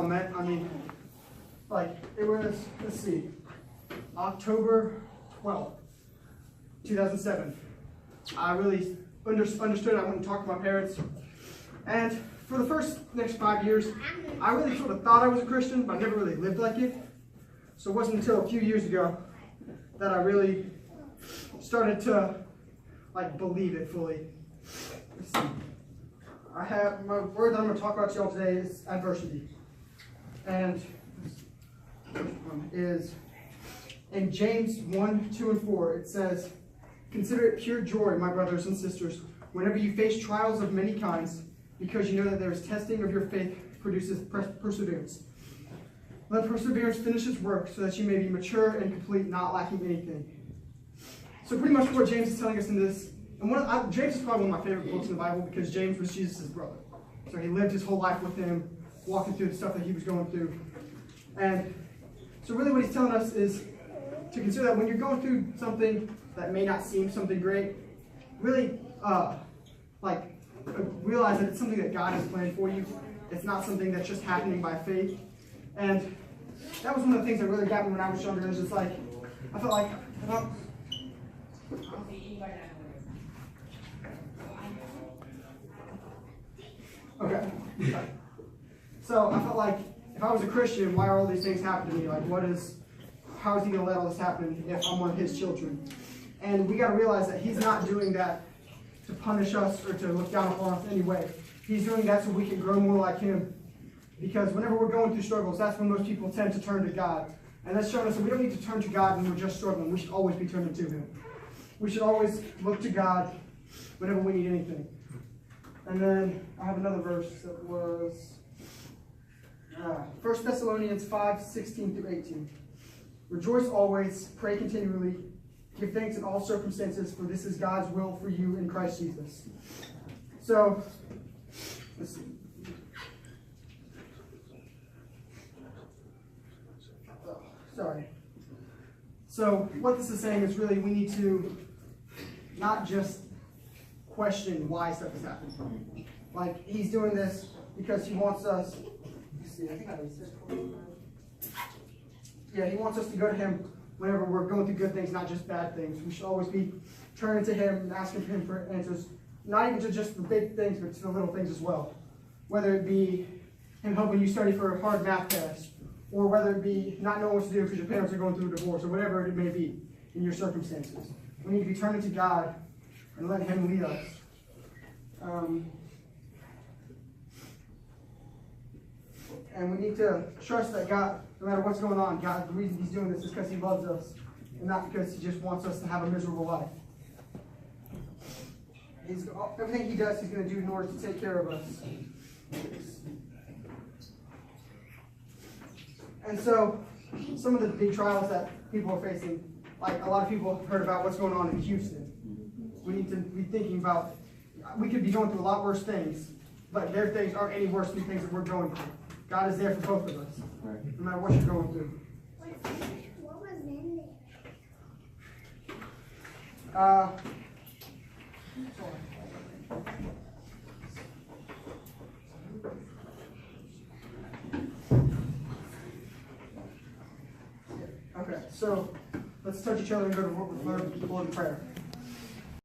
y'all met. I mean, like, it was, let's see, October 12th, 2007. I really understood. I went and talked to my parents. And for the next 5 years, I really sort of thought I was a Christian, but I never really lived like it. So it wasn't until a few years ago that I really started to, like, believe it fully. Let's see. I have, my word that I'm going to talk about to y'all today is adversity. And the first one is in James 1, 2, and 4, it says, "Consider it pure joy, my brothers and sisters, whenever you face trials of many kinds, because you know that there is testing of your faith produces perseverance. Let perseverance finish its work, so that you may be mature and complete, not lacking anything." So pretty much what James is telling us in this, and James is probably one of my favorite books in the Bible because James was Jesus' brother. So he lived his whole life with him, walking through the stuff that he was going through. And so really what he's telling us is to consider that when you're going through something that may not seem something great, really realize that it's something that God has planned for you. It's not something that's just happening by faith. And that was one of the things that really got me when I was younger. Is just like, I felt like, okay. So I felt like if I was a Christian, why are all these things happening to me? Like, how is he going to let all this happen if I'm one of his children? And we got to realize that he's not doing that to punish us or to look down upon us anyway. He's doing that so we can grow more like him. Because whenever we're going through struggles, that's when most people tend to turn to God. And that's showing us that we don't need to turn to God when we're just struggling. We should always be turning to him. We should always look to God whenever we need anything. And then I have another verse that was 1 Thessalonians 5, 16 through 18. "Rejoice always, pray continually, give thanks in all circumstances, for this is God's will for you in Christ Jesus." So, let's see. Sorry. So what this is saying is really we need to not just question why stuff is happening. Like, he's doing this because he wants us. See, I think I he wants us to go to him whenever we're going through good things, not just bad things. We should always be turning to him and asking him for answers, not even to just the big things, but to the little things as well. Whether it be him helping you study for a hard math test, or whether it be not knowing what to do because your parents are going through a divorce, or whatever it may be in your circumstances. We need to be turning to God and letting him lead us. And we need to trust that God, no matter what's going on, God, the reason he's doing this is because he loves us, and not because he just wants us to have a miserable life. Everything he does, he's going to do in order to take care of us. And so, some of the big trials that people are facing, like a lot of people have heard about what's going on in Houston. We need to be thinking about, we could be going through a lot worse things, but their things aren't any worse than things that we're going through. God is there for both of us, no matter what you're going through. What was in Okay, so let's touch each other and go to the Lord in prayer.